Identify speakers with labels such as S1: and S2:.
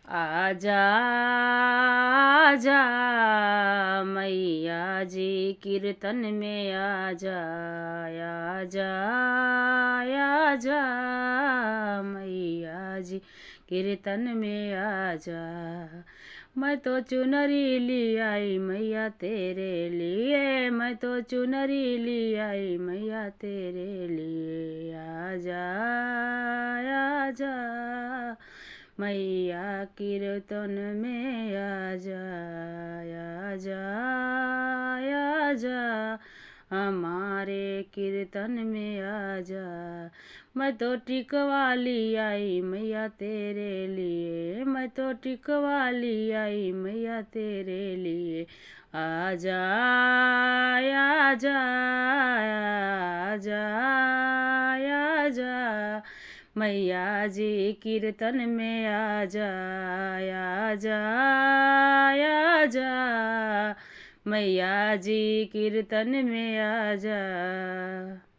S1: आजा आजा मैया जी कीर्तन में आजा आजा आजा मैया जी कीर्तन में आजा। मैं तो चुनरी ली आई मैया तेरे लिए, मैं तो चुनरी ली आई मैया तेरे लिए। आजा आजा मैया कीर्तन में आजा आजा आजा हमारे कीर्तन में आजा। मैं तो टिकवा ली आई मैया तेरे लिए, मैं तो टिकवा ली आई मैया तेरे लिए। आजा आजा आजा आजा मैया जी कीर्तन में आजा आजा आजा मैया जी कीर्तन में आजा।